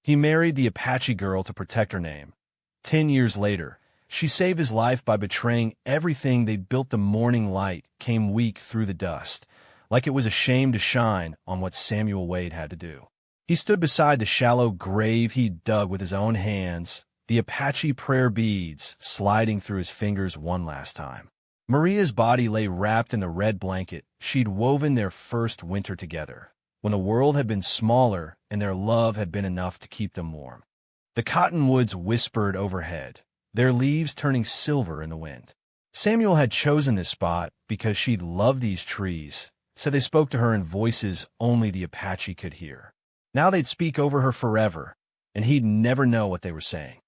He married the Apache girl to protect her name. 10 years later, she saved his life by betraying everything they built. The morning light came weak through the dust, like it was ashamed to shine on what Samuel Wade had to do. He stood beside the shallow grave he'd dug with his own hands, the Apache prayer beads sliding through his fingers one last time. Maria's body lay wrapped in the red blanket she'd woven their first winter together, when the world had been smaller and their love had been enough to keep them warm. The cottonwoods whispered overhead, their leaves turning silver in the wind. Samuel had chosen this spot because she'd loved these trees, so they spoke to her in voices only the Apache could hear. Now they'd speak over her forever, and he'd never know what they were saying.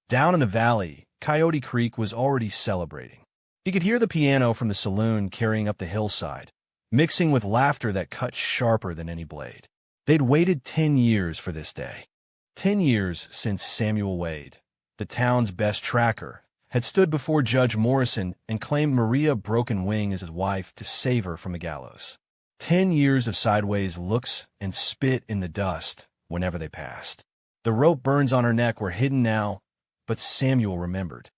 Down in the valley, Coyote Creek was already celebrating. He could hear the piano from the saloon carrying up the hillside, mixing with laughter that cut sharper than any blade. They'd waited 10 years for this day. 10 years since Samuel Wade, the town's best tracker, had stood before Judge Morrison and claimed Maria Broken Wing as his wife to save her from the gallows. 10 years of sideways looks and spit in the dust whenever they passed. The rope burns on her neck were hidden now, but Samuel remembered.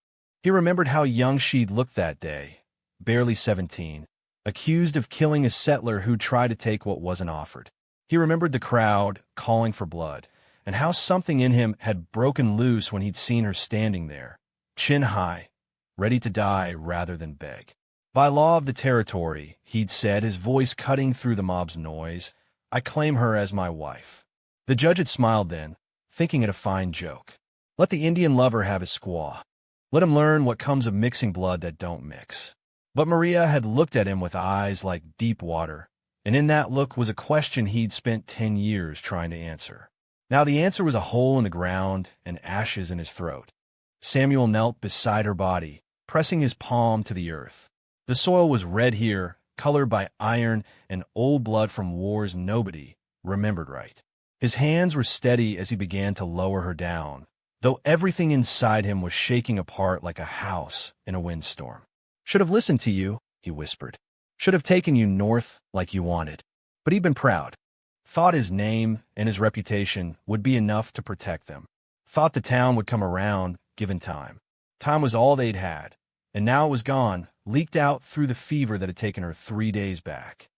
He remembered how young she'd looked that day, barely 17, accused of killing a settler who'd tried to take what wasn't offered. He remembered the crowd calling for blood, and how something in him had broken loose when he'd seen her standing there, chin high, ready to die rather than beg. By law of the territory, he'd said, his voice cutting through the mob's noise, I claim her as my wife. The judge had smiled then, thinking it a fine joke. Let the Indian lover have his squaw. Let him learn what comes of mixing blood that don't mix. But Maria had looked at him with eyes like deep water, and in that look was a question he'd spent 10 years trying to answer. Now the answer was a hole in the ground and ashes in his throat. Samuel knelt beside her body, pressing his palm to the earth. The soil was red here, colored by iron and old blood from wars nobody remembered right. His hands were steady as he began to lower her down, though everything inside him was shaking apart like a house in a windstorm. Should have listened to you, he whispered. Should have taken you north like you wanted. But he'd been proud. Thought his name and his reputation would be enough to protect them. Thought the town would come around, given time. Time was all they'd had, and now it was gone, leaked out through the fever that had taken her 3 days back.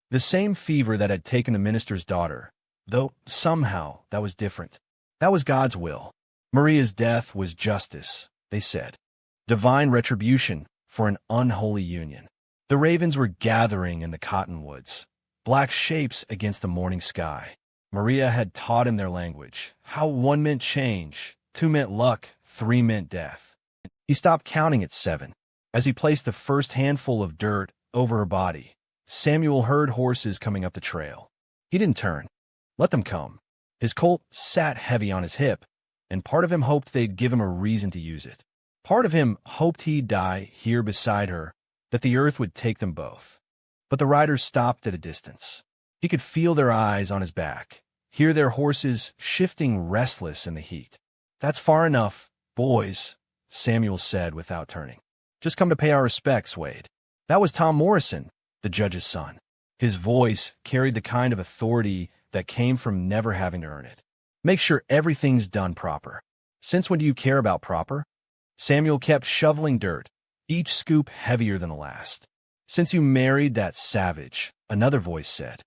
The same fever that had taken the minister's daughter, though somehow that was different. That was God's will. Maria's death was justice, they said. Divine retribution for an unholy union. The ravens were gathering in the cottonwoods, black shapes against the morning sky. Maria had taught him their language, how 1 meant change, 2 meant luck, 3 meant death. He stopped counting at 7. As he placed the first handful of dirt over her body, Samuel heard horses coming up the trail. He didn't turn. Let them come. His Colt sat heavy on his hip, and part of him hoped they'd give him a reason to use it. Part of him hoped he'd die here beside her, that the earth would take them both. But the riders stopped at a distance. He could feel their eyes on his back, hear their horses shifting restless in the heat. That's far enough, boys, Samuel said without turning. Just come to pay our respects, Wade. That was Tom Morrison, the judge's son. His voice carried the kind of authority that came from never having to earn it. Make sure everything's done proper. Since when do you care about proper? Samuel kept shoveling dirt, each scoop heavier than the last. Since you married that savage, another voice said.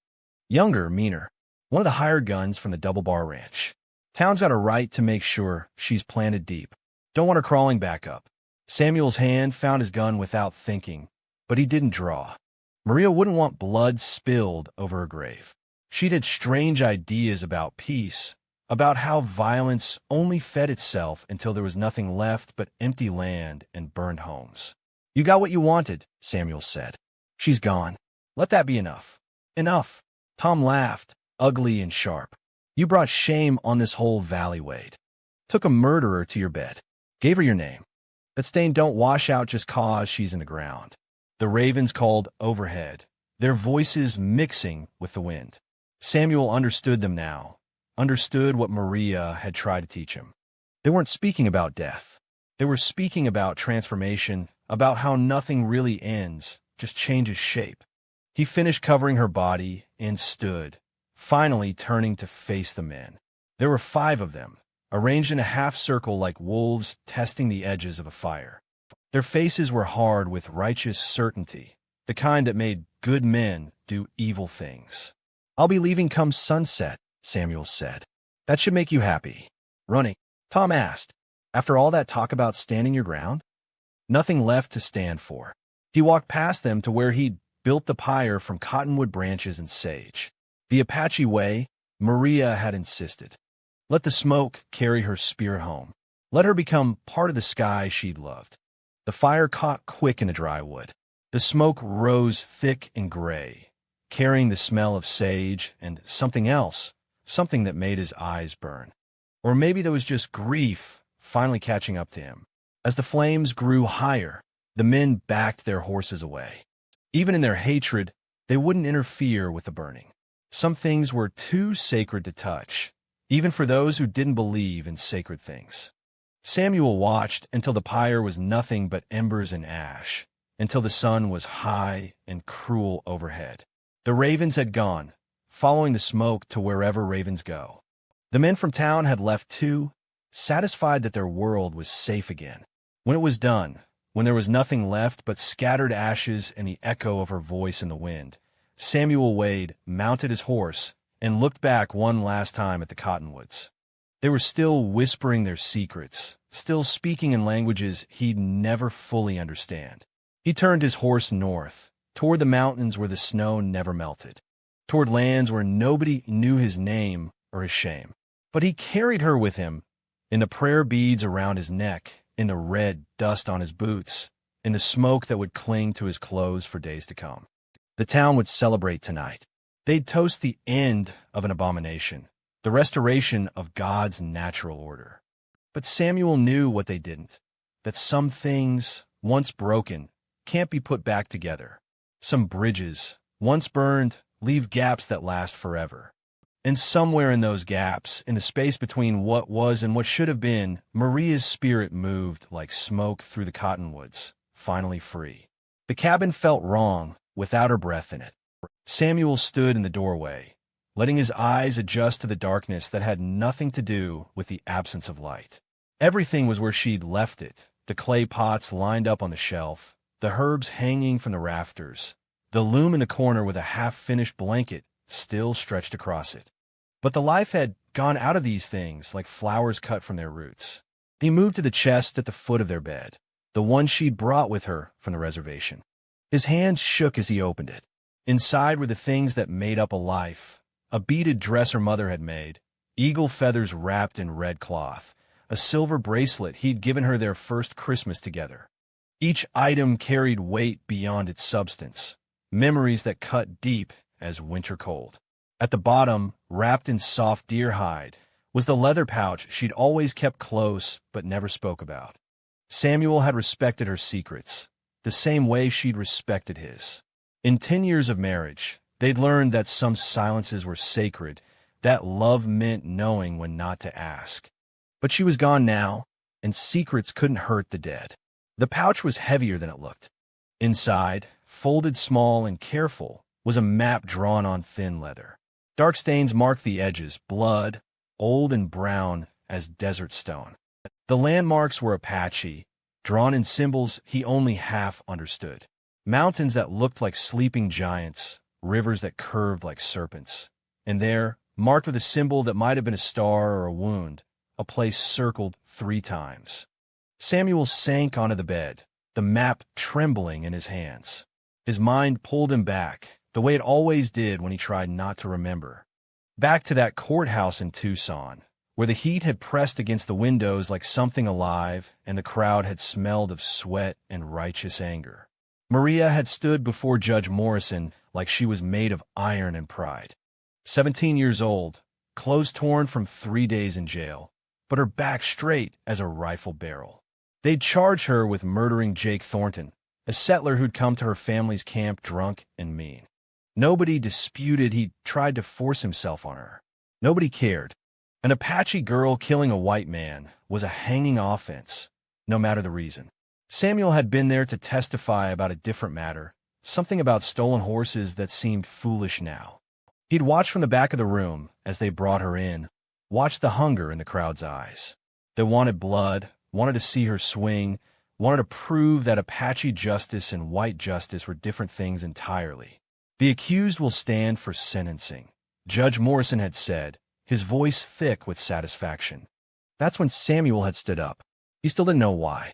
Younger, meaner. One of the hired guns from the Double Bar Ranch. Town's got a right to make sure she's planted deep. Don't want her crawling back up. Samuel's hand found his gun without thinking, but he didn't draw. Maria wouldn't want blood spilled over her grave. She'd had strange ideas about peace, about how violence only fed itself until there was nothing left but empty land and burned homes. You got what you wanted, Samuel said. She's gone. Let that be enough. Enough. Tom laughed, ugly and sharp. You brought shame on this whole valley, Wade. Took a murderer to your bed. Gave her your name. That stain don't wash out just 'cause she's in the ground. The ravens called overhead, their voices mixing with the wind. Samuel understood them now, understood what Maria had tried to teach him. They weren't speaking about death. They were speaking about transformation, about how nothing really ends, just changes shape. He finished covering her body and stood, finally turning to face the men. There were 5 of them, arranged in a half-circle like wolves testing the edges of a fire. Their faces were hard with righteous certainty, the kind that made good men do evil things. "I'll be leaving come sunset," Samuel said. "That should make you happy." "Running?" Tom asked. "After all that talk about standing your ground?" Nothing left to stand for. He walked past them to where he'd built the pyre from cottonwood branches and sage. The Apache way, Maria had insisted. Let the smoke carry her spirit home. Let her become part of the sky she'd loved. The fire caught quick in the dry wood. The smoke rose thick and gray, carrying the smell of sage and something else, something that made his eyes burn. Or maybe there was just grief finally catching up to him. As the flames grew higher, the men backed their horses away. Even in their hatred, they wouldn't interfere with the burning. Some things were too sacred to touch, even for those who didn't believe in sacred things. Samuel watched until the pyre was nothing but embers and ash, until the sun was high and cruel overhead. The ravens had gone, following the smoke to wherever ravens go. The men from town had left too, satisfied that their world was safe again. When it was done, when there was nothing left but scattered ashes and the echo of her voice in the wind, Samuel Wade mounted his horse and looked back one last time at the cottonwoods. They were still whispering their secrets, still speaking in languages he'd never fully understand. He turned his horse north, toward the mountains where the snow never melted, toward lands where nobody knew his name or his shame. But he carried her with him, in the prayer beads around his neck, in the red dust on his boots, in the smoke that would cling to his clothes for days to come. The town would celebrate tonight. They'd toast the end of an abomination, the restoration of God's natural order. But Samuel knew what they didn't, that some things, once broken, can't be put back together. Some bridges, once burned, leave gaps that last forever. And somewhere in those gaps, in the space between what was and what should have been, Maria's spirit moved like smoke through the cottonwoods, finally free. The cabin felt wrong without her breath in it. Samuel stood in the doorway, letting his eyes adjust to the darkness that had nothing to do with the absence of light. Everything was where she'd left it, the clay pots lined up on the shelf, the herbs hanging from the rafters, the loom in the corner with a half-finished blanket still stretched across it. But the life had gone out of these things like flowers cut from their roots. He moved to the chest at the foot of their bed, the one she'd brought with her from the reservation. His hands shook as he opened it. Inside were the things that made up a life, a beaded dress her mother had made, eagle feathers wrapped in red cloth, a silver bracelet he'd given her their first Christmas together. Each item carried weight beyond its substance, memories that cut deep as winter cold. At the bottom, wrapped in soft deer hide, was the leather pouch she'd always kept close but never spoke about. Samuel had respected her secrets, the same way she'd respected his. In 10 years of marriage, they'd learned that some silences were sacred, that love meant knowing when not to ask. But she was gone now, and secrets couldn't hurt the dead. The pouch was heavier than it looked. Inside, folded small and careful, was a map drawn on thin leather. Dark stains marked the edges, blood, old and brown as desert stone. The landmarks were Apache, drawn in symbols he only half understood. Mountains that looked like sleeping giants, rivers that curved like serpents. And there, marked with a symbol that might have been a star or a wound, a place circled 3 times. Samuel sank onto the bed, the map trembling in his hands. His mind pulled him back, the way it always did when he tried not to remember. Back to that courthouse in Tucson, where the heat had pressed against the windows like something alive and the crowd had smelled of sweat and righteous anger. Maria had stood before Judge Morrison like she was made of iron and pride. 17 years old, clothes torn from 3 days in jail, but her back straight as a rifle barrel. They'd charged her with murdering Jake Thornton, a settler who'd come to her family's camp drunk and mean. Nobody disputed he'd tried to force himself on her. Nobody cared. An Apache girl killing a white man was a hanging offense, no matter the reason. Samuel had been there to testify about a different matter, something about stolen horses that seemed foolish now. He'd watched from the back of the room as they brought her in, watched the hunger in the crowd's eyes. They wanted blood, wanted to see her swing, wanted to prove that Apache justice and white justice were different things entirely. The accused will stand for sentencing, Judge Morrison had said, his voice thick with satisfaction. That's when Samuel had stood up. He still didn't know why.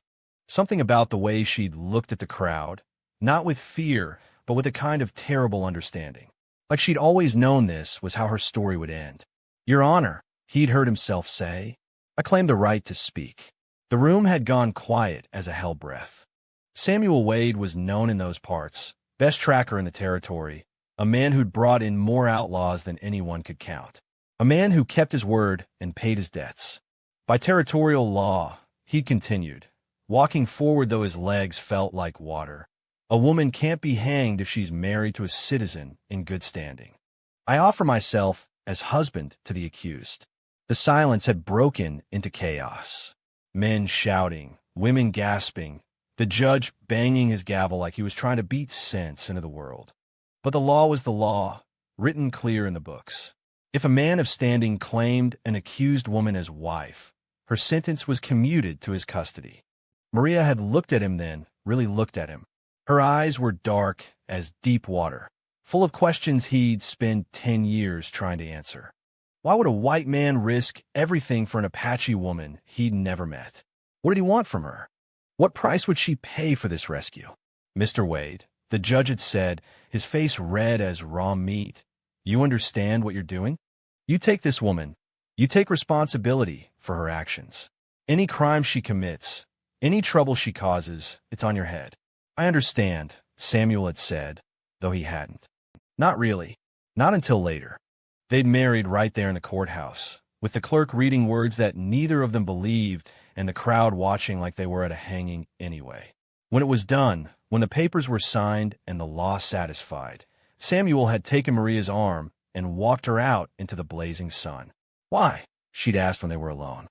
Something about the way she'd looked at the crowd, not with fear, but with a kind of terrible understanding. Like she'd always known this was how her story would end. Your Honor, he'd heard himself say, I claim the right to speak. The room had gone quiet as a hell breath. Samuel Wade was known in those parts, best tracker in the territory, a man who'd brought in more outlaws than anyone could count. A man who kept his word and paid his debts. By territorial law, he continued, walking forward though his legs felt like water. A woman can't be hanged if she's married to a citizen in good standing. I offer myself as husband to the accused. The silence had broken into chaos. Men shouting, women gasping, the judge banging his gavel like he was trying to beat sense into the world. But the law was the law, written clear in the books. If a man of standing claimed an accused woman as wife, her sentence was commuted to his custody. Maria had looked at him then, really looked at him. Her eyes were dark as deep water, full of questions he'd spent 10 years trying to answer. Why would a white man risk everything for an Apache woman he'd never met? What did he want from her? What price would she pay for this rescue? Mr. Wade, the judge had said, his face red as raw meat, you understand what you're doing? You take this woman. You take responsibility for her actions. Any crime she commits, any trouble she causes, it's on your head. I understand, Samuel had said, though he hadn't. Not really. Not until later. They'd married right there in the courthouse, with the clerk reading words that neither of them believed and the crowd watching like they were at a hanging anyway. When it was done, when the papers were signed and the law satisfied, Samuel had taken Maria's arm and walked her out into the blazing sun. Why? She'd asked when they were alone.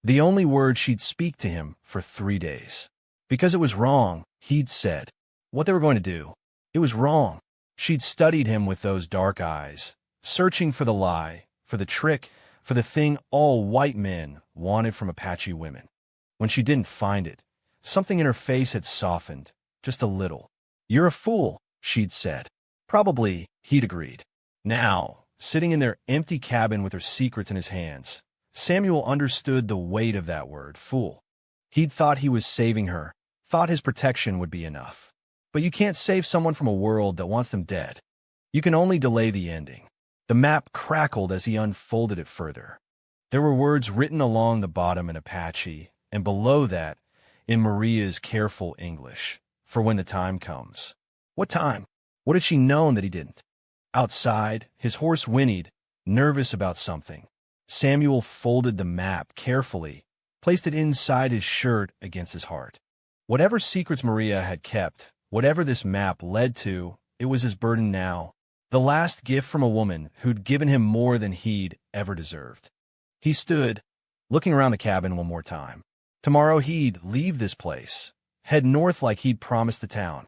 The only word she'd speak to him for 3 days. Because it was wrong, he'd said. What they were going to do. It was wrong. She'd studied him with those dark eyes, searching for the lie, for the trick, for the thing all white men wanted from Apache women. When she didn't find it, something in her face had softened, just a little. You're a fool, she'd said. Probably, he'd agreed. Now, sitting in their empty cabin with her secrets in his hands, Samuel understood the weight of that word, fool. He'd thought he was saving her, thought his protection would be enough. But you can't save someone from a world that wants them dead. You can only delay the ending. The map crackled as he unfolded it further. There were words written along the bottom in Apache, and below that, in Maria's careful English, for when the time comes. What time? What had she known that he didn't? Outside, his horse whinnied, nervous about something. Samuel folded the map carefully, placed it inside his shirt against his heart. Whatever secrets Maria had kept, whatever this map led to, it was his burden now. The last gift from a woman who'd given him more than he'd ever deserved. He stood, looking around the cabin one more time. Tomorrow he'd leave this place, head north like he'd promised the town.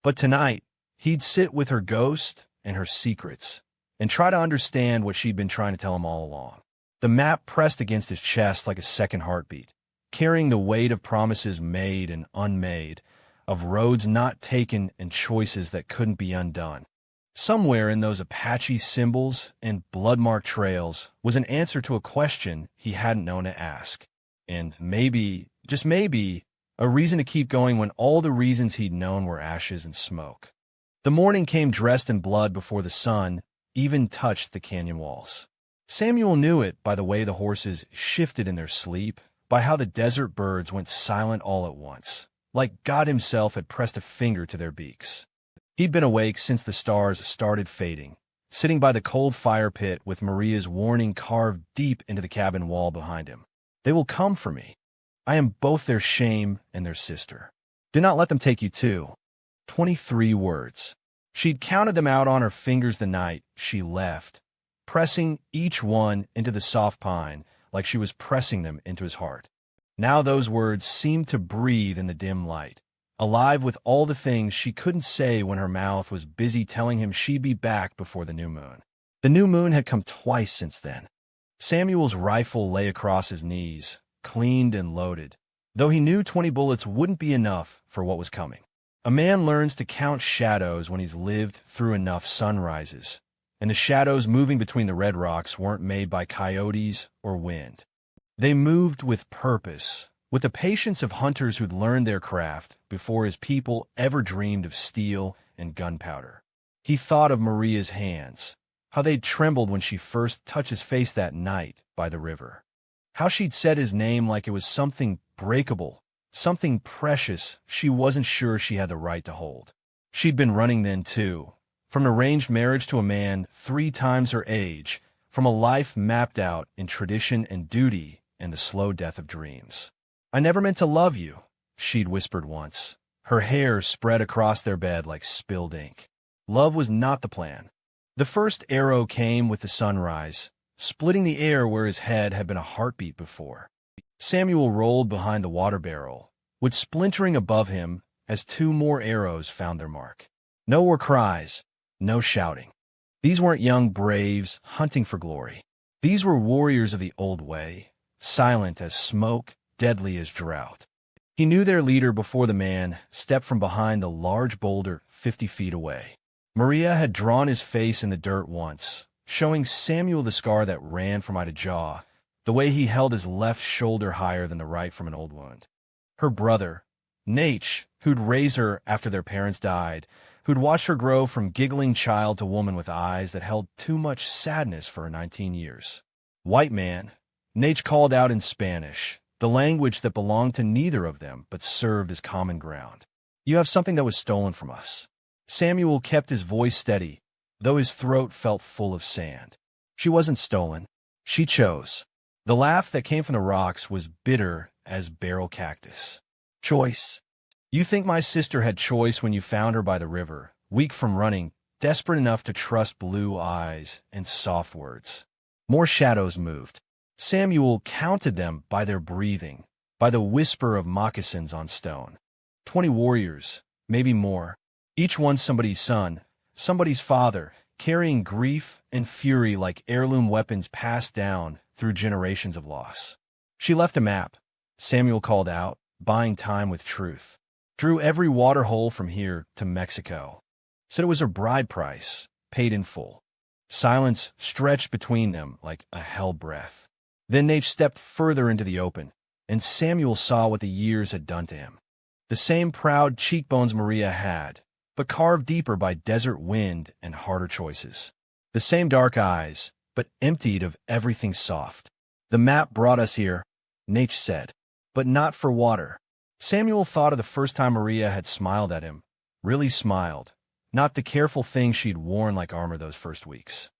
But tonight, he'd sit with her ghost and her secrets, and try to understand what she'd been trying to tell him all along. The map pressed against his chest like a second heartbeat, carrying the weight of promises made and unmade, of roads not taken and choices that couldn't be undone. Somewhere in those Apache symbols and blood-marked trails was an answer to a question he hadn't known to ask. And maybe, just maybe, a reason to keep going when all the reasons he'd known were ashes and smoke. The morning came dressed in blood before the sun even touched the canyon walls. Samuel knew it by the way the horses shifted in their sleep, by how the desert birds went silent all at once, like God himself had pressed a finger to their beaks. He'd been awake since the stars started fading, sitting by the cold fire pit with Maria's warning carved deep into the cabin wall behind him. They will come for me. I am both their shame and their sister. Do not let them take you too. 23 words. She'd counted them out on her fingers the night she left, pressing each one into the soft pine like she was pressing them into his heart. Now those words seemed to breathe in the dim light, alive with all the things she couldn't say when her mouth was busy telling him she'd be back before the new moon. The new moon had come twice since then. Samuel's rifle lay across his knees, cleaned and loaded, though he knew 20 bullets wouldn't be enough for what was coming. A man learns to count shadows when he's lived through enough sunrises, and the shadows moving between the red rocks weren't made by coyotes or wind. They moved with purpose, with the patience of hunters who'd learned their craft before his people ever dreamed of steel and gunpowder. He thought of Maria's hands, how they'd trembled when she first touched his face that night by the river. How she'd said his name like it was something breakable, something precious she wasn't sure she had the right to hold. She'd been running then, too, from an arranged marriage to a man 3 times her age, from a life mapped out in tradition and duty and the slow death of dreams. "I never meant to love you," she'd whispered once, her hair spread across their bed like spilled ink. Love was not the plan. The first arrow came with the sunrise, splitting the air where his head had been a heartbeat before. Samuel rolled behind the water barrel, wood splintering above him as 2 more arrows found their mark. No war cries, no shouting. These weren't young braves hunting for glory. These were warriors of the old way, silent as smoke, deadly as drought. He knew their leader before the man stepped from behind the large boulder 50 feet away. Maria had drawn his face in the dirt once, showing Samuel the scar that ran from eye to jaw, the way he held his left shoulder higher than the right from an old wound. Her brother, Nate, who'd raised her after their parents died, who'd watched her grow from giggling child to woman with eyes that held too much sadness for her 19 years. "White man," Nate called out in Spanish, the language that belonged to neither of them but served as common ground. "You have something that was stolen from us." Samuel kept his voice steady, though his throat felt full of sand. "She wasn't stolen. She chose." The laugh that came from the rocks was bitter as barrel cactus. "Choice? You think my sister had choice when you found her by the river, weak from running, desperate enough to trust blue eyes and soft words." More shadows moved. Samuel counted them by their breathing, by the whisper of moccasins on stone. 20 warriors, maybe more, each one somebody's son, somebody's father, carrying grief and fury like heirloom weapons passed down through generations of loss. "She left a map," Samuel called out, buying time with truth. "Drew every water hole from here to Mexico. Said it was her bride price, paid in full." Silence stretched between them like a hell breath. Then Nate stepped further into the open, and Samuel saw what the years had done to him. The same proud cheekbones Maria had, but carved deeper by desert wind and harder choices. The same dark eyes, but emptied of everything soft. "The map brought us here," Nate said, "but not for water." Samuel thought of the first time Maria had smiled at him, really smiled, not the careful thing she'd worn like armor those first weeks.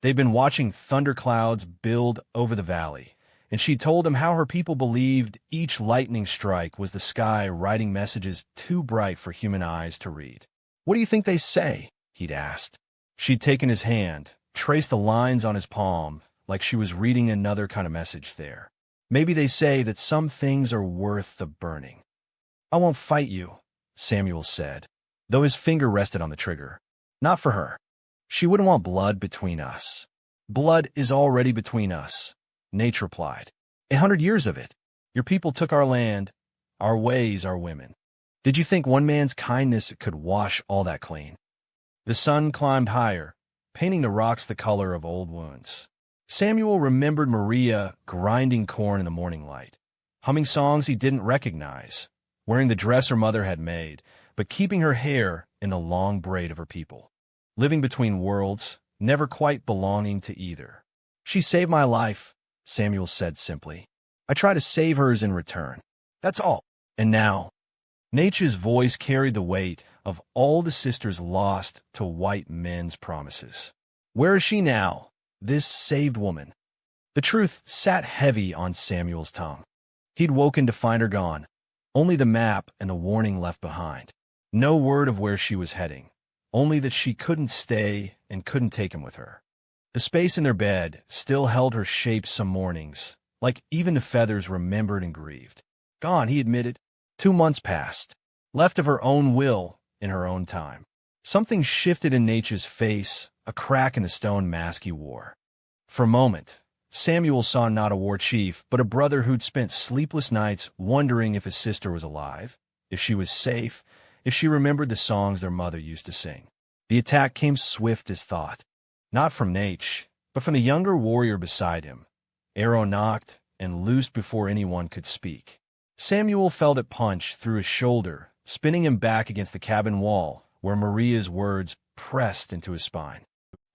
They'd been watching thunderclouds build over the valley, and she told him how her people believed each lightning strike was the sky writing messages too bright for human eyes to read. "What do you think they say?" he'd asked. She'd taken his hand, traced the lines on his palm, like she was reading another kind of message there. "Maybe they say that some things are worth the burning." "I won't fight you," Samuel said, though his finger rested on the trigger. "Not for her. She wouldn't want blood between us." "Blood is already between us," Nate replied. 100 years of it. Your people took our land, our ways, our women. Did you think one man's kindness could wash all that clean?" The sun climbed higher, painting the rocks the color of old wounds. Samuel remembered Maria grinding corn in the morning light, humming songs he didn't recognize, wearing the dress her mother had made, but keeping her hair in the long braid of her people. Living between worlds, never quite belonging to either. "She saved my life," Samuel said simply. "I try to save hers in return. That's all. And now..." Nature's voice carried the weight of all the sisters lost to white men's promises. Where is she now, this saved woman? The truth sat heavy on Samuel's tongue. He'd woken to find her gone, only the map and the warning left behind. No word of where she was heading, only that she couldn't stay and couldn't take him with her. The space in their bed still held her shape some mornings, like even the feathers remembered and grieved. Gone, he admitted. 2 months passed, left of her own will in her own time. Something shifted in Nature's face, a crack in the stone mask he wore. For a moment, Samuel saw not a war chief, but a brother who'd spent sleepless nights wondering if his sister was alive, if she was safe, if she remembered the songs their mother used to sing. The attack came swift as thought. Not from Nate, but from the younger warrior beside him. Arrow knocked and loosed before anyone could speak. Samuel felt it punch through his shoulder, spinning him back against the cabin wall, where Maria's words pressed into his spine.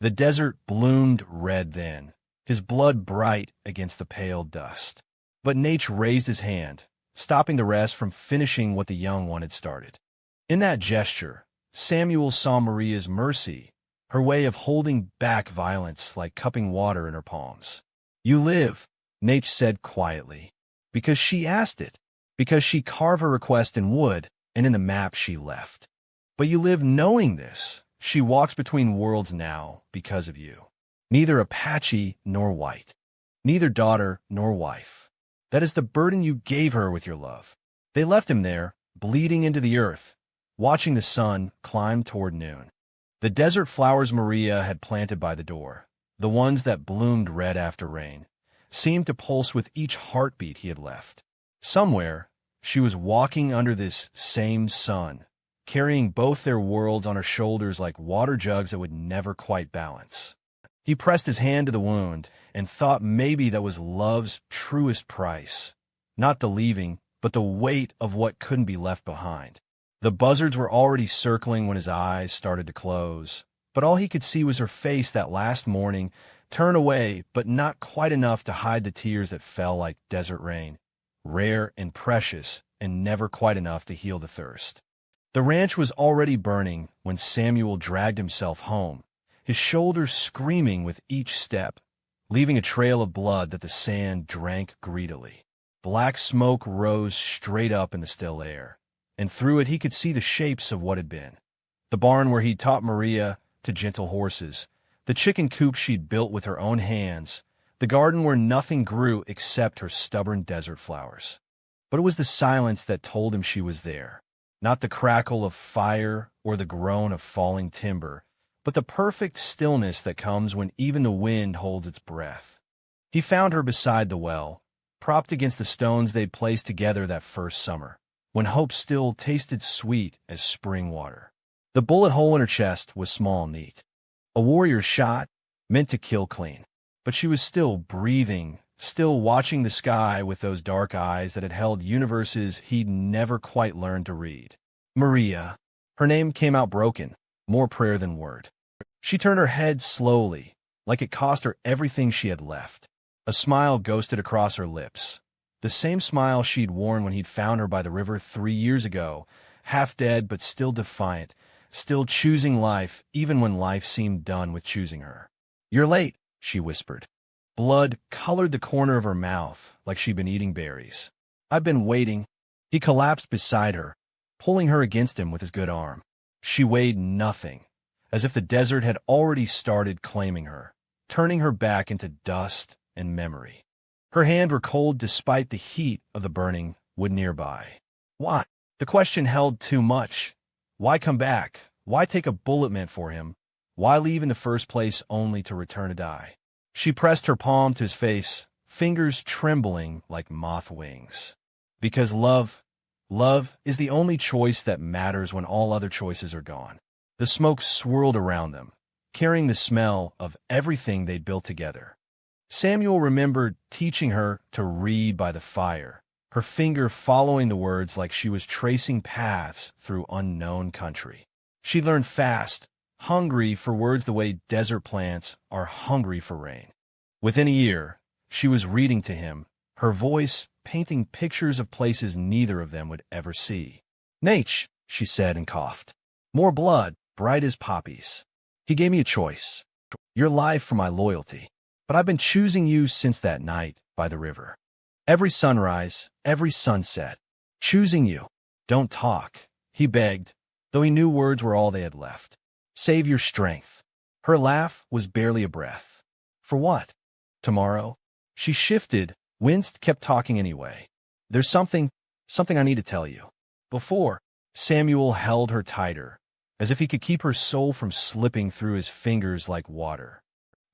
The desert bloomed red then, his blood bright against the pale dust. But Nate raised his hand, stopping the rest from finishing what the young one had started. In that gesture, Samuel saw Maria's mercy, her way of holding back violence like cupping water in her palms. "You live," Nate said quietly, "because she asked it, because she carved her request in wood and in the map she left. But you live knowing this. She walks between worlds now because of you. Neither Apache nor white, neither daughter nor wife. That is the burden you gave her with your love." They left him there, bleeding into the earth, watching the sun climb toward noon. The desert flowers Maria had planted by the door, the ones that bloomed red after rain, seemed to pulse with each heartbeat he had left. Somewhere, she was walking under this same sun, carrying both their worlds on her shoulders like water jugs that would never quite balance. He pressed his hand to the wound and thought maybe that was love's truest price, not the leaving, but the weight of what couldn't be left behind. The buzzards were already circling when his eyes started to close, but all he could see was her face that last morning, turn away, but not quite enough to hide the tears that fell like desert rain, rare and precious, and never quite enough to heal the thirst. The ranch was already burning when Samuel dragged himself home, his shoulders screaming with each step, leaving a trail of blood that the sand drank greedily. Black smoke rose straight up in the still air, and through it he could see the shapes of what had been. The barn where he'd taught Maria to gentle horses, the chicken coop she'd built with her own hands, the garden where nothing grew except her stubborn desert flowers. But it was the silence that told him she was there, not the crackle of fire or the groan of falling timber, but the perfect stillness that comes when even the wind holds its breath. He found her beside the well, propped against the stones they'd placed together that first summer, when hope still tasted sweet as spring water. The bullet hole in her chest was small and neat. A warrior's shot, meant to kill clean. But she was still breathing, still watching the sky with those dark eyes that had held universes he'd never quite learned to read. Maria. Her name came out broken, more prayer than word. She turned her head slowly, like it cost her everything she had left. A smile ghosted across her lips, the same smile she'd worn when he'd found her by the river 3 years ago, half dead but still defiant, still choosing life even when life seemed done with choosing her. "You're late," she whispered. Blood colored the corner of her mouth like she'd been eating berries. "I've been waiting." He collapsed beside her, pulling her against him with his good arm. She weighed nothing, as if the desert had already started claiming her, turning her back into dust and memory. Her hands were cold despite the heat of the burning wood nearby. Why? The question held too much. Why come back? Why take a bullet meant for him? Why leave in the first place only to return to die? She pressed her palm to his face, fingers trembling like moth wings. Because love is the only choice that matters when all other choices are gone. The smoke swirled around them, carrying the smell of everything they'd built together. Samuel remembered teaching her to read by the fire, her finger following the words like she was tracing paths through unknown country. She learned fast, hungry for words the way desert plants are hungry for rain. Within a year, she was reading to him, her voice painting pictures of places neither of them would ever see. "Nate," she said and coughed. "More blood, bright as poppies." He gave me a choice. "Your life for my loyalty. But I've been choosing you since that night by the river. Every sunrise, every sunset. Choosing you." "Don't talk," he begged, though he knew words were all they had left. "Save your strength." Her laugh was barely a breath. "For what? Tomorrow?" She shifted, winced, kept talking anyway. "There's something I need to tell you." Before, Samuel held her tighter, as if he could keep her soul from slipping through his fingers like water.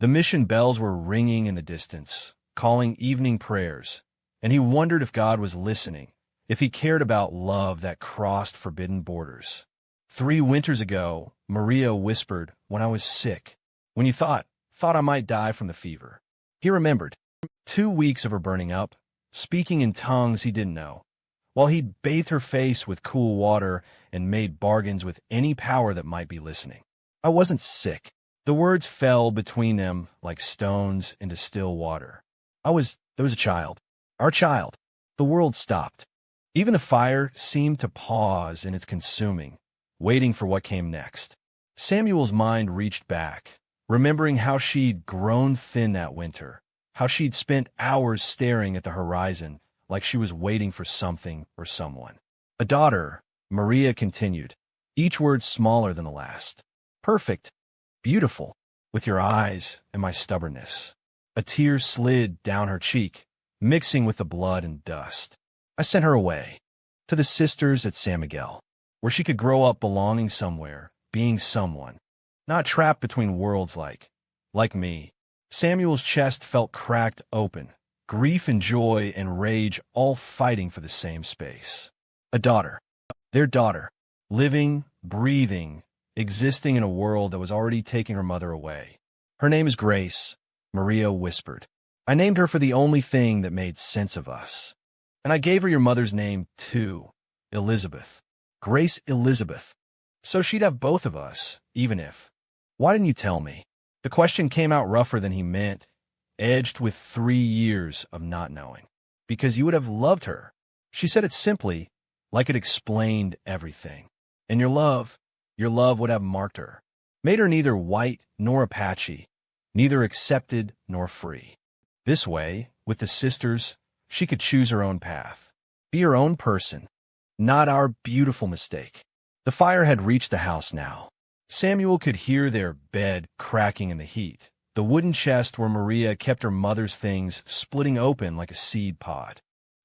The mission bells were ringing in the distance, calling evening prayers, and he wondered if God was listening, if he cared about love that crossed forbidden borders. 3 winters ago, Maria whispered, when I was sick, when you thought I might die from the fever. He remembered 2 weeks of her burning up, speaking in tongues he didn't know, while he'd bathed her face with cool water and made bargains with any power that might be listening. I wasn't sick. The words fell between them like stones into still water. There was a child. Our child. The world stopped. Even the fire seemed to pause in its consuming, waiting for what came next. Samuel's mind reached back, remembering how she'd grown thin that winter, how she'd spent hours staring at the horizon like she was waiting for something or someone. A daughter, Maria continued, each word smaller than the last. Perfect, beautiful, with your eyes and my stubbornness. A tear slid down her cheek, mixing with the blood and dust. I sent her away, to the sisters at San Miguel, where she could grow up belonging somewhere, being someone, not trapped between worlds like me. Samuel's chest felt cracked open, grief and joy and rage all fighting for the same space. A daughter, their daughter, living, breathing, existing in a world that was already taking her mother away. Her name is Grace, Maria whispered. I named her for the only thing that made sense of us. And I gave her your mother's name, too, Elizabeth. Grace Elizabeth. So she'd have both of us, even if. Why didn't you tell me? The question came out rougher than he meant, edged with 3 years of not knowing. Because you would have loved her. She said it simply, like it explained everything. And your love would have marked her, made her neither white nor Apache, neither accepted nor free. This way, with the sisters, she could choose her own path, be her own person, not our beautiful mistake. The fire had reached the house now. Samuel could hear their bed cracking in the heat, the wooden chest where Maria kept her mother's things splitting open like a seed pod.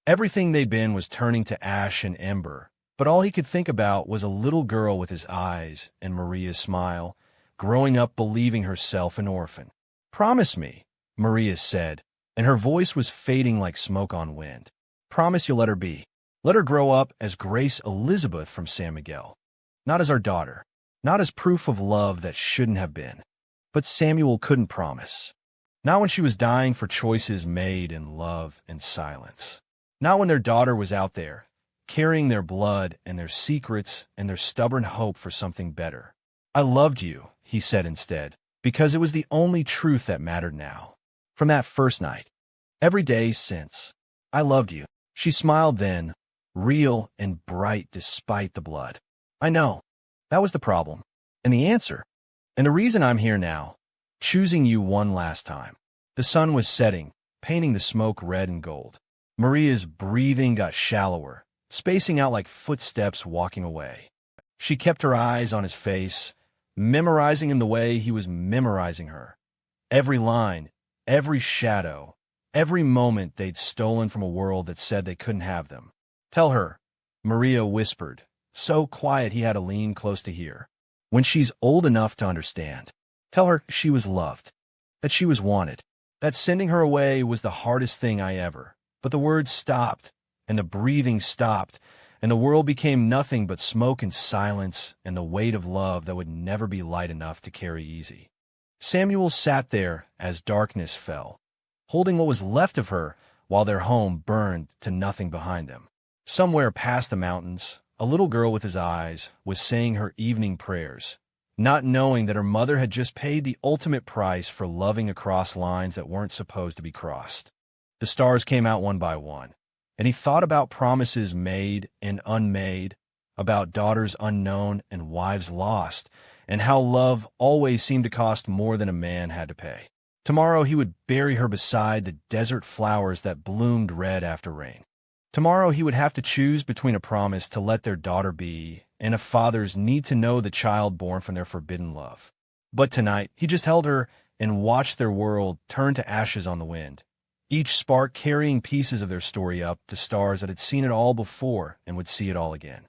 Everything they'd been was turning to ash and ember, but all he could think about was a little girl with his eyes and Maria's smile, growing up believing herself an orphan. Promise me, Maria said, and her voice was fading like smoke on wind. Promise you'll let her be. Let her grow up as Grace Elizabeth from San Miguel. Not as our daughter. Not as proof of love that shouldn't have been. But Samuel couldn't promise. Not when she was dying for choices made in love and silence. Not when their daughter was out there, carrying their blood and their secrets and their stubborn hope for something better. I loved you, he said instead, because it was the only truth that mattered now. From that first night. Every day since. I loved you. She smiled then, real and bright despite the blood. I know. That was the problem. And the answer. And the reason I'm here now. Choosing you one last time. The sun was setting, painting the smoke red and gold. Maria's breathing got shallower, spacing out like footsteps walking away. She kept her eyes on his face, memorizing him the way he was memorizing her. Every line, every shadow, every moment they'd stolen from a world that said they couldn't have them. Tell her, Maria whispered, so quiet he had to lean close to hear. When she's old enough to understand. Tell her she was loved, that she was wanted, that sending her away was the hardest thing I ever. But the words stopped, and the breathing stopped, and the world became nothing but smoke and silence and the weight of love that would never be light enough to carry easy. Samuel sat there as darkness fell, holding what was left of her while their home burned to nothing behind them. Somewhere past the mountains, a little girl with his eyes was saying her evening prayers, not knowing that her mother had just paid the ultimate price for loving across lines that weren't supposed to be crossed. The stars came out one by one, and he thought about promises made and unmade, about daughters unknown and wives lost, and how love always seemed to cost more than a man had to pay. Tomorrow he would bury her beside the desert flowers that bloomed red after rain. Tomorrow he would have to choose between a promise to let their daughter be and a father's need to know the child born from their forbidden love. But tonight he just held her and watched their world turn to ashes on the wind, each spark carrying pieces of their story up to stars that had seen it all before and would see it all again.